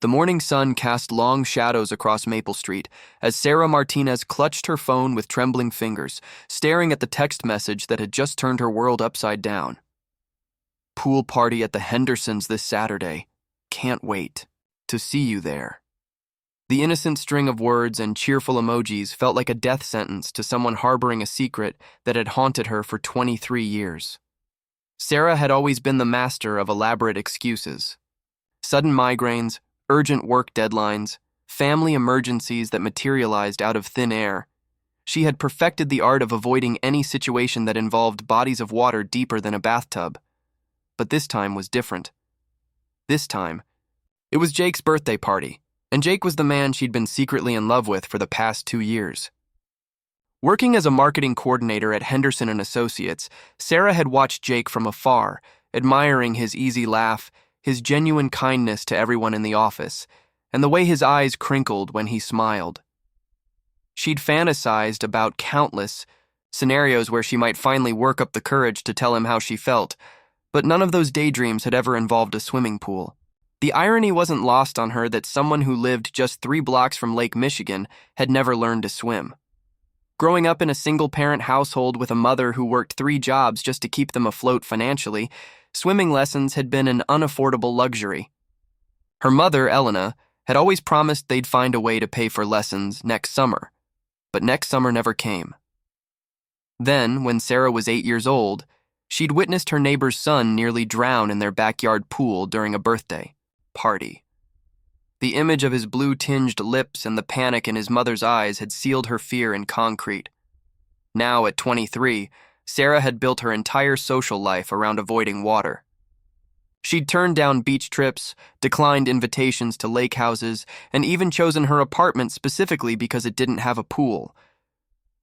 The morning sun cast long shadows across Maple Street as Sarah Martinez clutched her phone with trembling fingers, staring at the text message that had just turned her world upside down. Pool party at the Hendersons this Saturday. Can't wait to see you there. The innocent string of words and cheerful emojis felt like a death sentence to someone harboring a secret that had haunted her for 23 years. Sarah had always been the master of elaborate excuses. Sudden migraines, urgent work deadlines, family emergencies that materialized out of thin air. She had perfected the art of avoiding any situation that involved bodies of water deeper than a bathtub. But this time was different. This time, it was Jake's birthday party, and Jake was the man she'd been secretly in love with for the past 2 years. Working as a marketing coordinator at Henderson & Associates, Sarah had watched Jake from afar, admiring his easy laugh, his genuine kindness to everyone in the office, and the way his eyes crinkled when he smiled. She'd fantasized about countless scenarios where she might finally work up the courage to tell him how she felt, but none of those daydreams had ever involved a swimming pool. The irony wasn't lost on her that someone who lived just 3 blocks from Lake Michigan had never learned to swim. Growing up in a single-parent household with a mother who worked 3 jobs just to keep them afloat financially, swimming lessons had been an unaffordable luxury. Her mother, Elena, had always promised they'd find a way to pay for lessons next summer, but next summer never came. Then, when Sarah was 8 years old, she'd witnessed her neighbor's son nearly drown in their backyard pool during a birthday party. The image of his blue-tinged lips and the panic in his mother's eyes had sealed her fear in concrete. Now, at 23, Sarah had built her entire social life around avoiding water. She'd turned down beach trips, declined invitations to lake houses, and even chosen her apartment specifically because it didn't have a pool.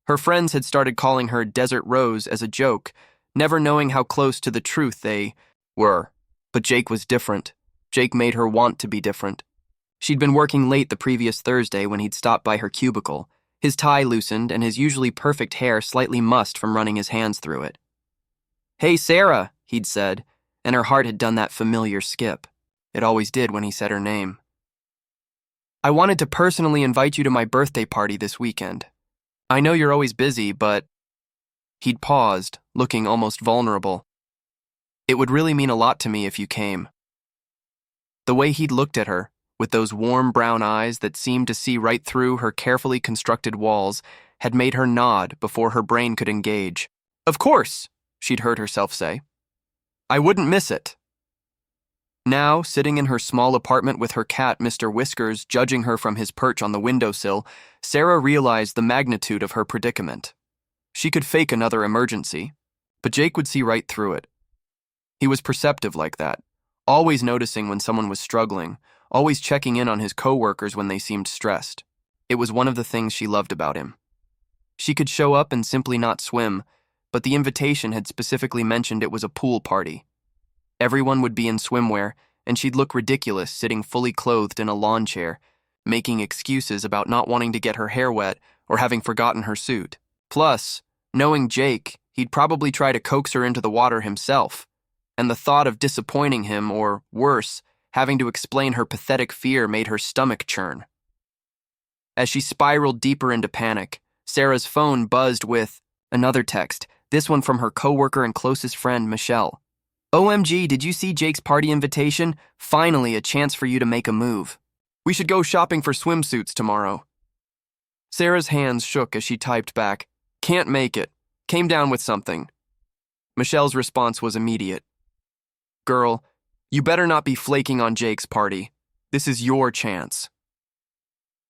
Her friends had started calling her Desert Rose as a joke, never knowing how close to the truth they were. But Jake was different. Jake made her want to be different. She'd been working late the previous Thursday when he'd stopped by her cubicle, his tie loosened and his usually perfect hair slightly mussed from running his hands through it. "Hey, Sarah," he'd said, and her heart had done that familiar skip. It always did when he said her name. "I wanted to personally invite you to my birthday party this weekend. I know you're always busy, but..." He'd paused, looking almost vulnerable. "It would really mean a lot to me if you came." The way he'd looked at her, with those warm brown eyes that seemed to see right through her carefully constructed walls, had made her nod before her brain could engage. "Of course," she'd heard herself say. "I wouldn't miss it." Now, sitting in her small apartment with her cat, Mr. Whiskers, judging her from his perch on the windowsill, Sarah realized the magnitude of her predicament. She could fake another emergency, but Jake would see right through it. He was perceptive like that, always noticing when someone was struggling, always checking in on his coworkers when they seemed stressed. It was one of the things she loved about him. She could show up and simply not swim, but the invitation had specifically mentioned it was a pool party. Everyone would be in swimwear, and she'd look ridiculous sitting fully clothed in a lawn chair, making excuses about not wanting to get her hair wet or having forgotten her suit. Plus, knowing Jake, he'd probably try to coax her into the water himself, and the thought of disappointing him, or worse, having to explain her pathetic fear made her stomach churn. As she spiraled deeper into panic, Sarah's phone buzzed with another text, this one from her coworker and closest friend, Michelle. "OMG, did you see Jake's party invitation? Finally, a chance for you to make a move. We should go shopping for swimsuits tomorrow." Sarah's hands shook as she typed back, "Can't make it. Came down with something." Michelle's response was immediate. "Girl, you better not be flaking on Jake's party. This is your chance."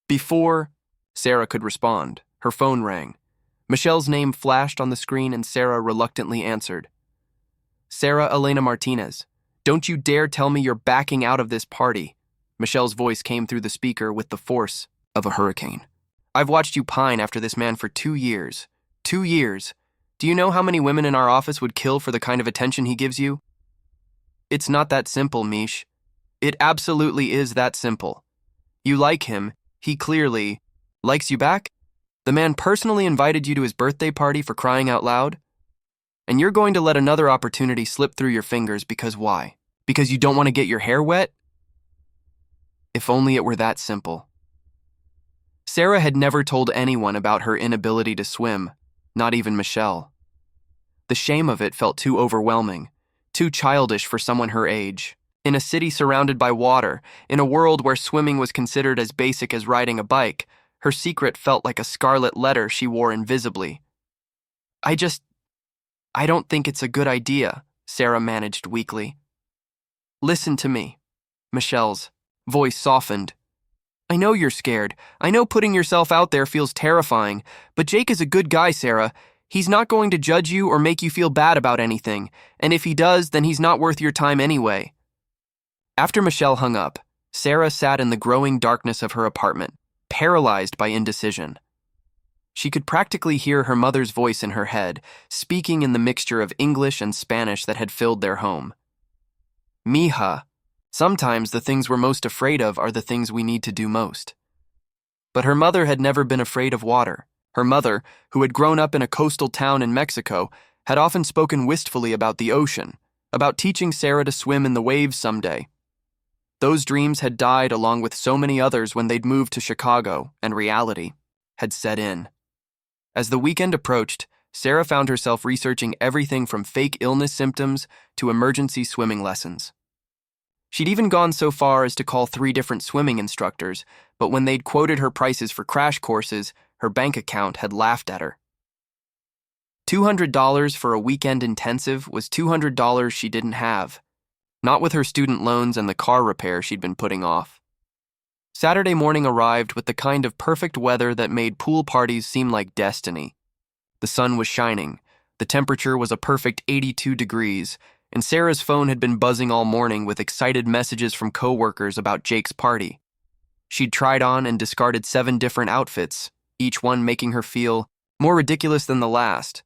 Before Sarah could respond, her phone rang. Michelle's name flashed on the screen and Sarah reluctantly answered. "Sarah Elena Martinez, don't you dare tell me you're backing out of this party." Michelle's voice came through the speaker with the force of a hurricane. "I've watched you pine after this man for 2 years. 2 years. Do you know how many women in our office would kill for the kind of attention he gives you?" "It's not that simple, Mish. It absolutely is that simple. You like him. He clearly likes you back. The man personally invited you to his birthday party, for crying out loud. And you're going to let another opportunity slip through your fingers because why? Because you don't want to get your hair wet?" If only it were that simple. Sarah had never told anyone about her inability to swim, not even Michelle. The shame of it felt too overwhelming, too childish for someone her age. In a city surrounded by water, in a world where swimming was considered as basic as riding a bike, her secret felt like a scarlet letter she wore invisibly. I don't think it's a good idea, Sarah managed weakly. Listen to me. Michelle's voice softened. I know you're scared. I know putting yourself out there feels terrifying, but Jake is a good guy, Sarah. He's not going to judge you or make you feel bad about anything, and if he does, then he's not worth your time anyway. After Michelle hung up, Sarah sat in the growing darkness of her apartment, paralyzed by indecision. She could practically hear her mother's voice in her head, speaking in the mixture of English and Spanish that had filled their home. Mija, sometimes the things we're most afraid of are the things we need to do most. But her mother had never been afraid of water. Her mother, who had grown up in a coastal town in Mexico, had often spoken wistfully about the ocean, about teaching Sarah to swim in the waves someday. Those dreams had died along with so many others when they'd moved to Chicago, and reality had set in. As the weekend approached, Sarah found herself researching everything from fake illness symptoms to emergency swimming lessons. She'd even gone so far as to call 3 different swimming instructors, but when they'd quoted her prices for crash courses, her bank account had laughed at her. $200 for a weekend intensive was $200 she didn't have, not with her student loans and the car repair she'd been putting off. Saturday morning arrived with the kind of perfect weather that made pool parties seem like destiny. The sun was shining, the temperature was a perfect 82 degrees, and Sarah's phone had been buzzing all morning with excited messages from coworkers about Jake's party. She'd tried on and discarded 7 different outfits, each one making her feel more ridiculous than the last.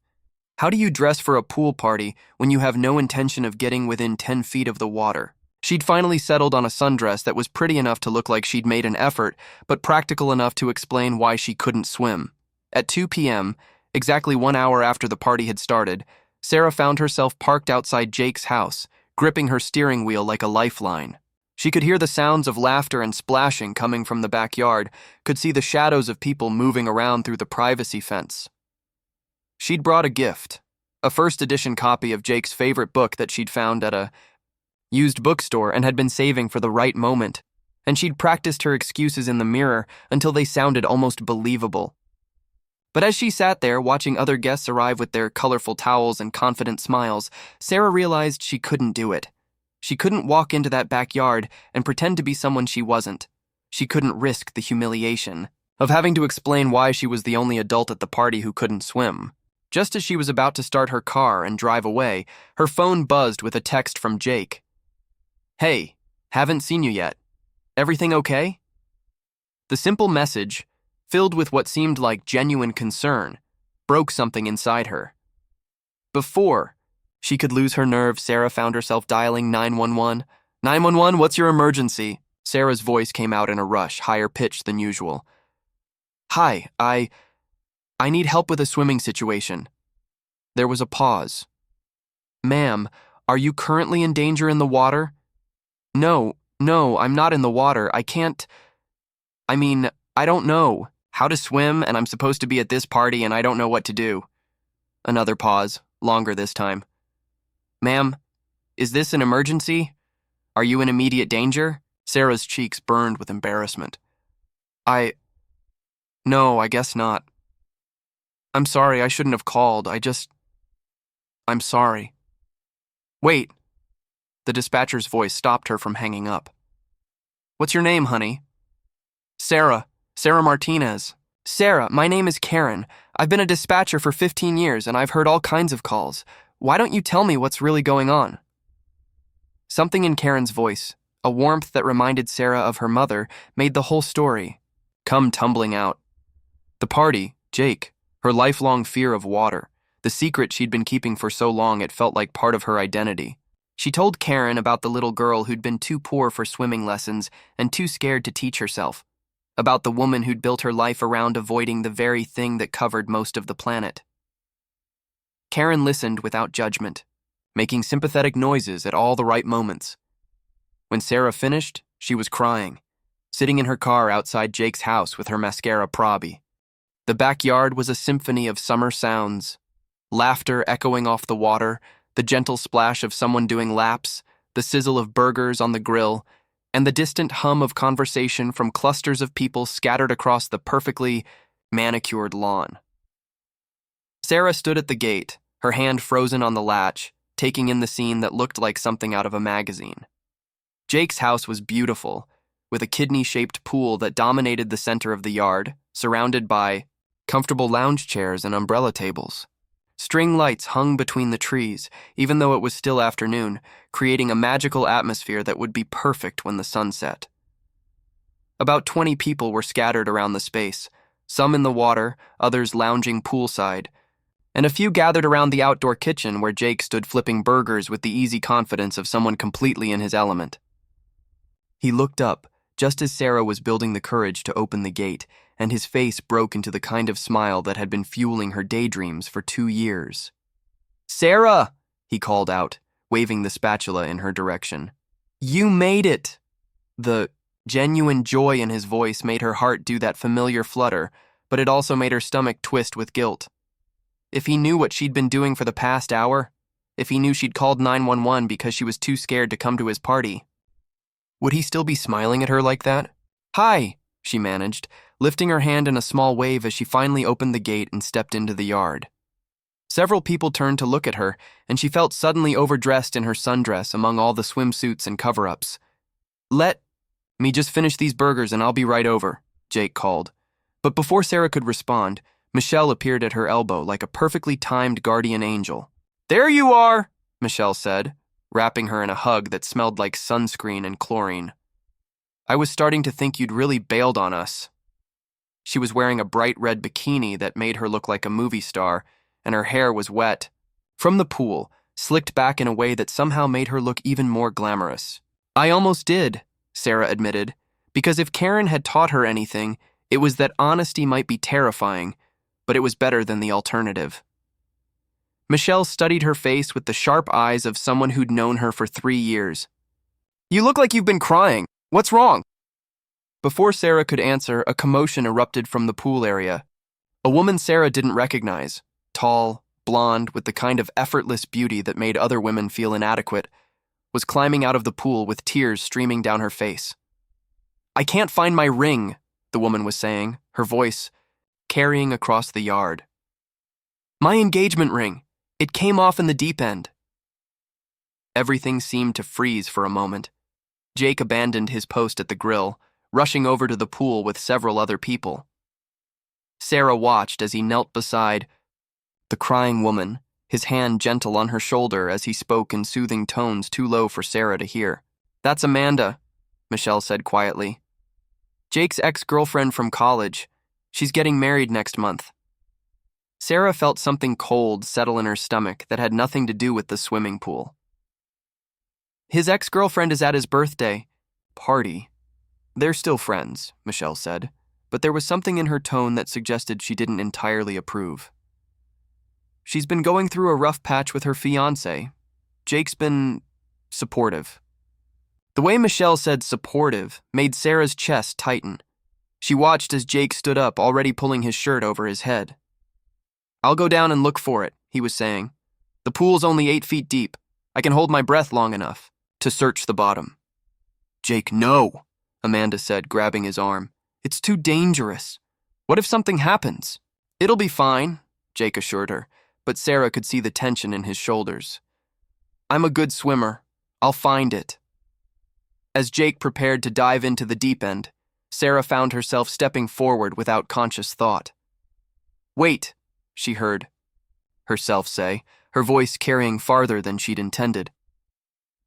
How do you dress for a pool party when you have no intention of getting within 10 feet of the water? She'd finally settled on a sundress that was pretty enough to look like she'd made an effort, but practical enough to explain why she couldn't swim. At 2 p.m., exactly 1 hour after the party had started, Sarah found herself parked outside Jake's house, gripping her steering wheel like a lifeline. She could hear the sounds of laughter and splashing coming from the backyard, could see the shadows of people moving around through the privacy fence. She'd brought a gift, a first edition copy of Jake's favorite book that she'd found at a used bookstore and had been saving for the right moment, and she'd practiced her excuses in the mirror until they sounded almost believable. But as she sat there watching other guests arrive with their colorful towels and confident smiles, Sarah realized she couldn't do it. She couldn't walk into that backyard and pretend to be someone she wasn't. She couldn't risk the humiliation of having to explain why she was the only adult at the party who couldn't swim. Just as she was about to start her car and drive away, her phone buzzed with a text from Jake. Hey, haven't seen you yet. Everything okay? The simple message, filled with what seemed like genuine concern, broke something inside her. Before she could lose her nerve, Sarah found herself dialing 911. 911, what's your emergency? Sarah's voice came out in a rush, higher pitched than usual. Hi, I need help with a swimming situation. There was a pause. Ma'am, are you currently in danger in the water? No, I'm not in the water. I don't know how to swim, and I'm supposed to be at this party, and I don't know what to do. Another pause, longer this time. Ma'am, is this an emergency? Are you in immediate danger? Sarah's cheeks burned with embarrassment. No, I guess not. I'm sorry, I shouldn't have called. I'm sorry. Wait. The dispatcher's voice stopped her from hanging up. What's your name, honey? Sarah Martinez. Sarah, my name is Karen. I've been a dispatcher for 15 years and I've heard all kinds of calls. Why don't you tell me what's really going on? Something in Karen's voice, a warmth that reminded Sarah of her mother, made the whole story come tumbling out. The party, Jake, her lifelong fear of water, the secret she'd been keeping for so long it felt like part of her identity. She told Karen about the little girl who'd been too poor for swimming lessons and too scared to teach herself, about the woman who'd built her life around avoiding the very thing that covered most of the planet. Karen listened without judgment, making sympathetic noises at all the right moments. When Sarah finished, she was crying, sitting in her car outside Jake's house with her mascara probby. The backyard was a symphony of summer sounds, laughter echoing off the water, the gentle splash of someone doing laps, the sizzle of burgers on the grill, and the distant hum of conversation from clusters of people scattered across the perfectly manicured lawn. Sarah stood at the gate, her hand frozen on the latch, taking in the scene that looked like something out of a magazine. Jake's house was beautiful, with a kidney-shaped pool that dominated the center of the yard, surrounded by comfortable lounge chairs and umbrella tables. String lights hung between the trees, even though it was still afternoon, creating a magical atmosphere that would be perfect when the sun set. About 20 people were scattered around the space, some in the water, others lounging poolside, and a few gathered around the outdoor kitchen where Jake stood flipping burgers with the easy confidence of someone completely in his element. He looked up, just as Sarah was building the courage to open the gate, and his face broke into the kind of smile that had been fueling her daydreams for 2 years. "Sarah!" he called out, waving the spatula in her direction. "You made it!" The genuine joy in his voice made her heart do that familiar flutter, but it also made her stomach twist with guilt. If he knew what she'd been doing for the past hour, if he knew she'd called 911 because she was too scared to come to his party, would he still be smiling at her like that? "Hi," she managed, lifting her hand in a small wave as she finally opened the gate and stepped into the yard. Several people turned to look at her, and she felt suddenly overdressed in her sundress among all the swimsuits and cover-ups. "Let me just finish these burgers and I'll be right over," Jake called. But before Sarah could respond, Michelle appeared at her elbow like a perfectly timed guardian angel. "There you are," Michelle said, wrapping her in a hug that smelled like sunscreen and chlorine. "I was starting to think you'd really bailed on us." She was wearing a bright red bikini that made her look like a movie star, and her hair was wet from the pool, slicked back in a way that somehow made her look even more glamorous. "I almost did," Sarah admitted, because if Karen had taught her anything, it was that honesty might be terrifying, but it was better than the alternative. Michelle studied her face with the sharp eyes of someone who'd known her for 3 years. "You look like you've been crying. What's wrong?" Before Sarah could answer, a commotion erupted from the pool area. A woman Sarah didn't recognize, tall, blonde, with the kind of effortless beauty that made other women feel inadequate, was climbing out of the pool with tears streaming down her face. "I can't find my ring," the woman was saying, her voice carrying across the yard. "My engagement ring. It came off in the deep end." Everything seemed to freeze for a moment. Jake abandoned his post at the grill, rushing over to the pool with several other people. Sarah watched as he knelt beside the crying woman, his hand gentle on her shoulder as he spoke in soothing tones too low for Sarah to hear. "That's Amanda," Michelle said quietly. "Jake's ex-girlfriend from college. She's getting married next month." Sarah felt something cold settle in her stomach that had nothing to do with the swimming pool. "His ex-girlfriend is at his birthday party. They're still friends," Michelle said, but there was something in her tone that suggested she didn't entirely approve. "She's been going through a rough patch with her fiancé. Jake's been supportive." The way Michelle said supportive made Sarah's chest tighten. She watched as Jake stood up, already pulling his shirt over his head. "I'll go down and look for it," he was saying. "The pool's only 8 feet deep. I can hold my breath long enough to search the bottom." "Jake, no," Amanda said, grabbing his arm. "It's too dangerous. What if something happens?" "It'll be fine," Jake assured her, but Sarah could see the tension in his shoulders. "I'm a good swimmer. I'll find it." As Jake prepared to dive into the deep end, Sarah found herself stepping forward without conscious thought. "Wait," she heard herself say, her voice carrying farther than she'd intended.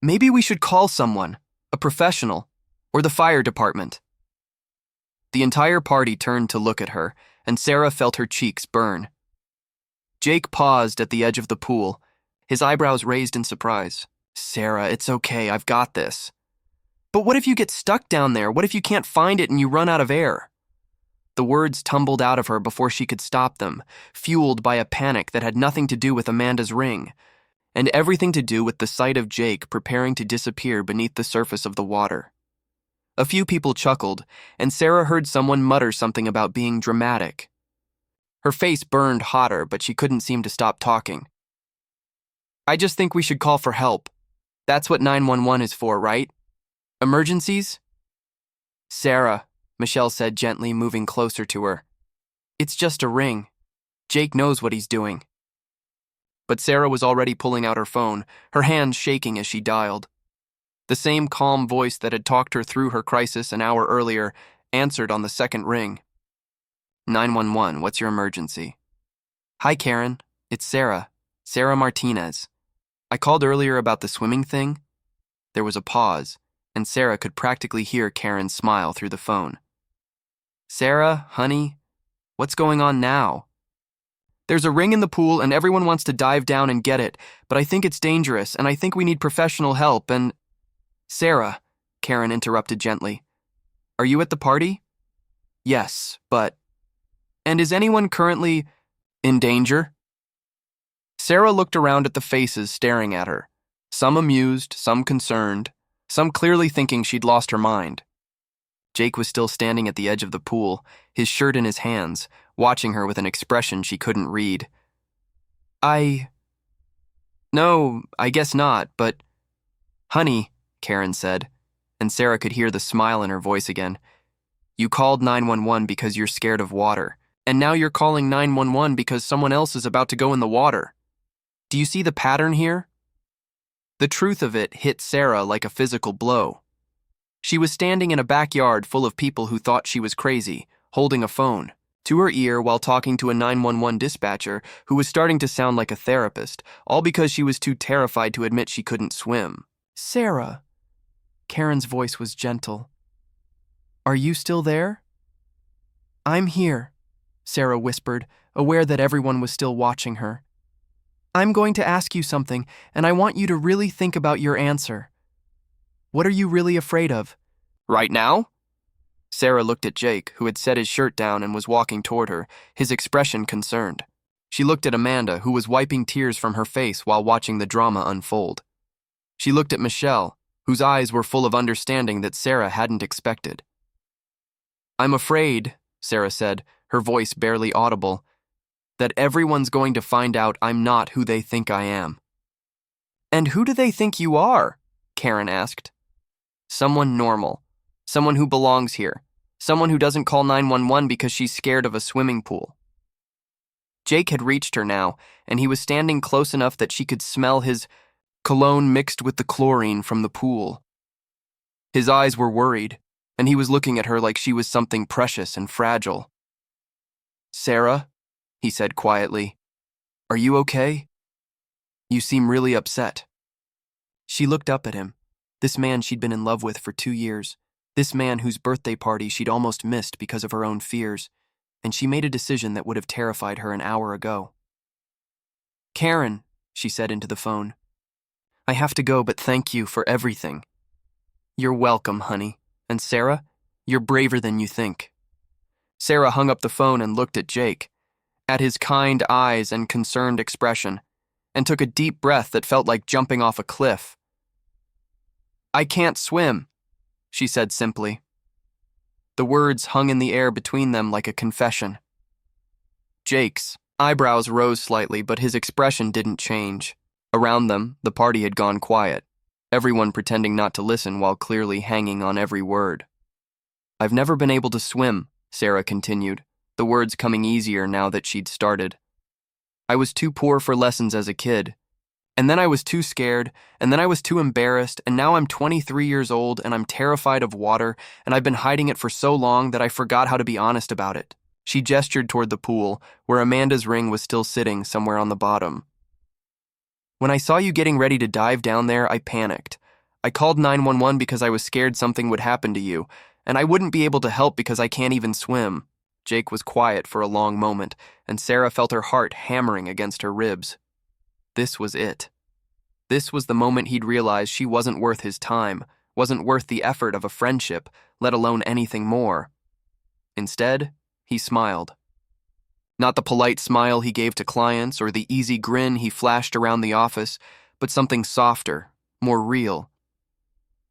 "Maybe we should call someone, a professional, or the fire department." The entire party turned to look at her, and Sarah felt her cheeks burn. Jake paused at the edge of the pool, his eyebrows raised in surprise. "Sarah, it's okay, I've got this." "But what if you get stuck down there? What if you can't find it and you run out of air?" The words tumbled out of her before she could stop them, fueled by a panic that had nothing to do with Amanda's ring, and everything to do with the sight of Jake preparing to disappear beneath the surface of the water. A few people chuckled, and Sarah heard someone mutter something about being dramatic. Her face burned hotter, but she couldn't seem to stop talking. I just think we should call for help. That's what 911 is for, right? Emergencies? Sarah, Michelle said gently, moving closer to her. It's just a ring. Jake knows what he's doing. But Sarah was already pulling out her phone, her hands shaking as she dialed. The same calm voice that had talked her through her crisis an hour earlier answered on the second ring. 911, what's your emergency? Hi, Karen. It's Sarah. Sarah Martinez. I called earlier about the swimming thing. There was a pause, and Sarah could practically hear Karen's smile through the phone. Sarah, honey, what's going on now? There's a ring in the pool and everyone wants to dive down and get it, but I think it's dangerous and I think we need professional help and… Sarah, Karen interrupted gently. Are you at the party? Yes, but… And is anyone currently in danger? Sarah looked around at the faces staring at her, some amused, some concerned, some clearly thinking she'd lost her mind. Jake was still standing at the edge of the pool, his shirt in his hands, watching her with an expression she couldn't read. No, I guess not, but… Honey, Karen said, and Sarah could hear the smile in her voice again. You called 911 because you're scared of water, and now you're calling 911 because someone else is about to go in the water. Do you see the pattern here? The truth of it hit Sarah like a physical blow. She was standing in a backyard full of people who thought she was crazy, holding a phone to her ear while talking to a 911 dispatcher who was starting to sound like a therapist, all because she was too terrified to admit she couldn't swim. Sarah. Karen's voice was gentle. Are you still there? I'm here, Sarah whispered, aware that everyone was still watching her. I'm going to ask you something, and I want you to really think about your answer. What are you really afraid of? Right now? Sarah looked at Jake, who had set his shirt down and was walking toward her, his expression concerned. She looked at Amanda, who was wiping tears from her face while watching the drama unfold. She looked at Michelle, whose eyes were full of understanding that Sarah hadn't expected. I'm afraid, Sarah said, her voice barely audible, that everyone's going to find out I'm not who they think I am. And who do they think you are? Karen asked. Someone normal. Someone who belongs here. Someone who doesn't call 911 because she's scared of a swimming pool. Jake had reached her now, and he was standing close enough that she could smell his cologne mixed with the chlorine from the pool. His eyes were worried, and he was looking at her like she was something precious and fragile. Sarah, he said quietly, are you okay? You seem really upset. She looked up at him, this man she'd been in love with for 2 years, this man whose birthday party she'd almost missed because of her own fears, and she made a decision that would have terrified her an hour ago. Karen, she said into the phone, I have to go, but thank you for everything. You're welcome, honey. And Sarah, you're braver than you think. Sarah hung up the phone and looked at Jake, at his kind eyes and concerned expression, and took a deep breath that felt like jumping off a cliff. I can't swim, she said simply. The words hung in the air between them like a confession. Jake's eyebrows rose slightly, but his expression didn't change. Around them, the party had gone quiet, everyone pretending not to listen while clearly hanging on every word. I've never been able to swim, Sarah continued, the words coming easier now that she'd started. I was too poor for lessons as a kid. And then I was too scared, and then I was too embarrassed, and now I'm 23 years old and I'm terrified of water, and I've been hiding it for so long that I forgot how to be honest about it. She gestured toward the pool, where Amanda's ring was still sitting somewhere on the bottom. When I saw you getting ready to dive down there, I panicked. I called 911 because I was scared something would happen to you, and I wouldn't be able to help because I can't even swim. Jake was quiet for a long moment, and Sarah felt her heart hammering against her ribs. This was it. This was the moment he'd realized she wasn't worth his time, wasn't worth the effort of a friendship, let alone anything more. Instead, he smiled. Not the polite smile he gave to clients or the easy grin he flashed around the office, but something softer, more real.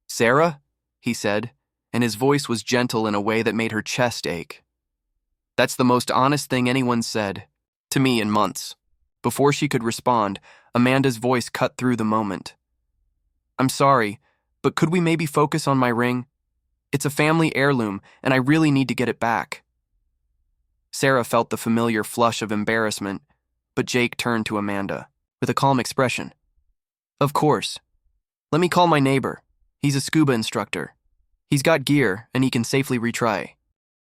Sarah, he said, and his voice was gentle in a way that made her chest ache. That's the most honest thing anyone said to me in months. Before she could respond, Amanda's voice cut through the moment. I'm sorry, but could we maybe focus on my ring? It's a family heirloom, and I really need to get it back. Sarah felt the familiar flush of embarrassment, but Jake turned to Amanda with a calm expression. Of course. Let me call my neighbor. He's a scuba instructor. He's got gear, and he can safely retry.